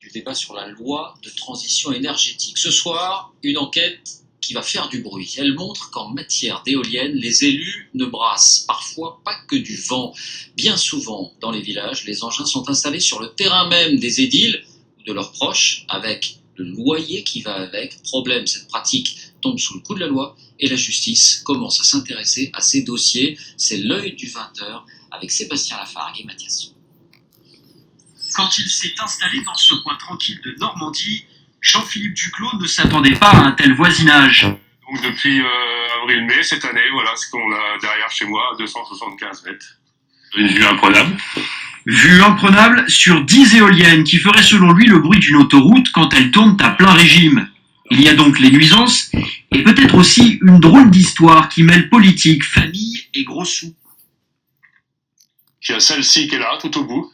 Du débat sur la loi de transition énergétique. Ce soir, une enquête qui va faire du bruit. Elle montre qu'en matière d'éoliennes, les élus ne brassent parfois pas que du vent. Bien souvent, dans les villages, les engins sont installés sur le terrain même des édiles ou de leurs proches, avec le loyer qui va avec. Problème, cette pratique tombe sous le coup de la loi et la justice commence à s'intéresser à ces dossiers. C'est l'œil du 20h avec Sébastien Lafargue et Mathias Sou. Quand il s'est installé dans ce coin tranquille de Normandie, Jean-Philippe Duclos ne s'attendait pas à un tel voisinage. Donc depuis avril-mai cette année, voilà ce qu'on a derrière chez moi, 275 mètres. Une vue imprenable. Vue imprenable sur 10 éoliennes qui feraient selon lui le bruit d'une autoroute quand elles tournent à plein régime. Il y a donc les nuisances et peut-être aussi une drôle d'histoire qui mêle politique, famille et gros sous. Il y a celle-ci qui est là, tout au bout.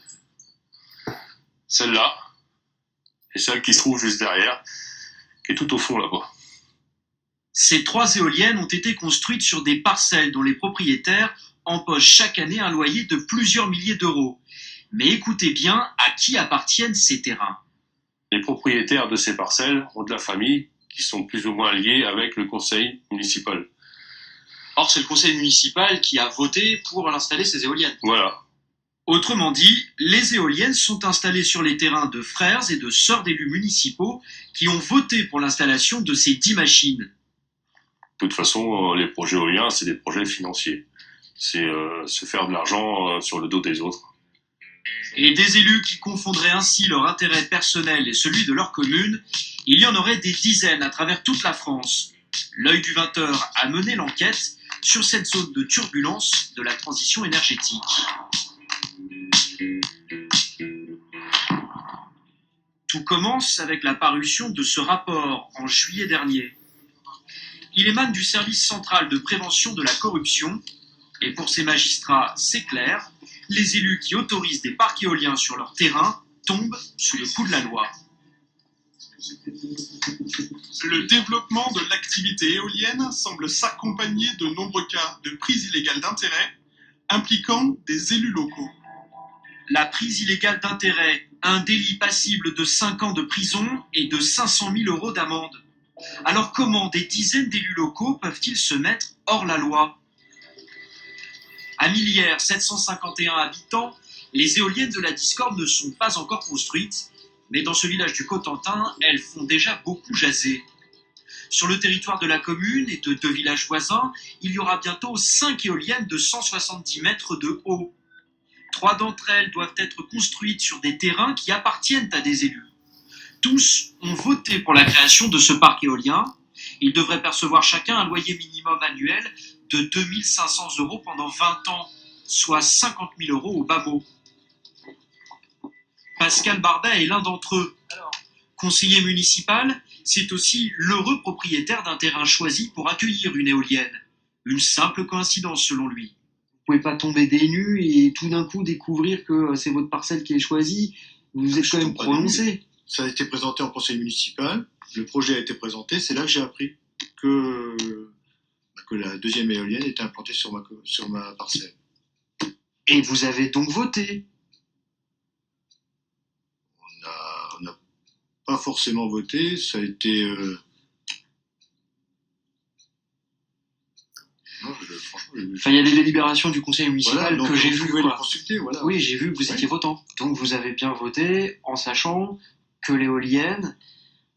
Celle-là. Et celle qui se trouve juste derrière, qui est tout au fond là-bas. Ces 3 éoliennes ont été construites sur des parcelles dont les propriétaires empochent chaque année un loyer de plusieurs milliers d'euros. Mais écoutez bien à qui appartiennent ces terrains. Les propriétaires de ces parcelles ont de la famille qui sont plus ou moins liés avec le conseil municipal. Or, c'est le conseil municipal qui a voté pour installer ces éoliennes. Voilà. Autrement dit, les éoliennes sont installées sur les terrains de frères et de sœurs d'élus municipaux qui ont voté pour l'installation de ces 10 machines. De toute façon, les projets éoliens, c'est des projets financiers. C'est se faire de l'argent sur le dos des autres. Et des élus qui confondraient ainsi leur intérêt personnel et celui de leur commune, il y en aurait des dizaines à travers toute la France. L'œil du 20h a mené l'enquête sur cette zone de turbulence de la transition énergétique. Tout commence avec la parution de ce rapport en juillet dernier. Il émane du service central de prévention de la corruption et pour ces magistrats, c'est clair, les élus qui autorisent des parcs éoliens sur leur terrain tombent sous le coup de la loi. Le développement de l'activité éolienne semble s'accompagner de nombreux cas de prise illégale d'intérêt impliquant des élus locaux. La prise illégale d'intérêt, un délit passible de 5 ans de prison et de 500 000 € d'amende. Alors comment des dizaines d'élus locaux peuvent-ils se mettre hors la loi ? À Millières, 751 habitants, les éoliennes de la Discorde ne sont pas encore construites, mais dans ce village du Cotentin, elles font déjà beaucoup jaser. Sur le territoire de la commune et de 2 villages voisins, il y aura bientôt 5 éoliennes de 170 mètres de haut. 3 d'entre elles doivent être construites sur des terrains qui appartiennent à des élus. Tous ont voté pour la création de ce parc éolien. Ils devraient percevoir chacun un loyer minimum annuel de 2 500 € pendant 20 ans, soit 50 000 € au bas mot. Pascal Bardet est l'un d'entre eux. Conseiller municipal, c'est aussi l'heureux propriétaire d'un terrain choisi pour accueillir une éolienne. Une simple coïncidence selon lui. Vous pouvez pas tomber des nues et tout d'un coup découvrir que c'est votre parcelle qui est choisie. Vous êtes quand même prononcé. Ça a été présenté en conseil municipal, le projet a été présenté, c'est là que j'ai appris que la deuxième éolienne était implantée sur ma parcelle. Et vous avez donc voté. On n'a pas forcément voté, ça a été... Non, franchement, Enfin, il y a des délibérations du conseil municipal voilà, que j'ai vous vues. pouvez les consulter, voilà. Oui, j'ai vu que vous étiez votant. Donc vous avez bien voté en sachant que l'éolienne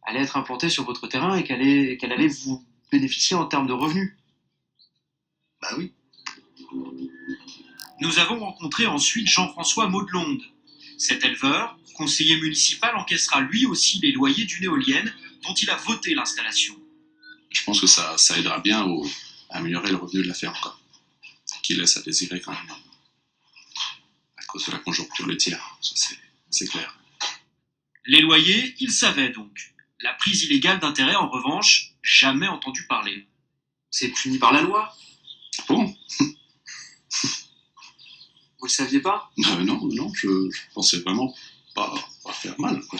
allait être implantée sur votre terrain et qu'elle allait vous bénéficier en termes de revenus. Bah oui. Nous avons rencontré ensuite Jean-François Maudelonde. Cet éleveur, conseiller municipal, encaissera lui aussi les loyers d'une éolienne dont il a voté l'installation. Je pense que ça aidera bien à améliorer le revenu de la ferme, quoi. Qui laisse à désirer quand même, à cause de la conjoncture laitière, ça c'est clair. Les loyers, il savait donc. La prise illégale d'intérêt, en revanche, jamais entendu parler. C'est puni par la loi. Bon, Vous le saviez pas ? non, je pensais vraiment pas faire mal, quoi.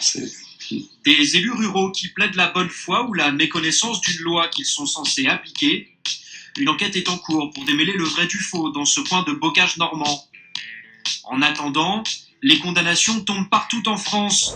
Des élus ruraux qui plaident la bonne foi ou la méconnaissance d'une loi qu'ils sont censés appliquer. Une enquête est en cours pour démêler le vrai du faux dans ce coin de bocage normand. En attendant, les condamnations tombent partout en France.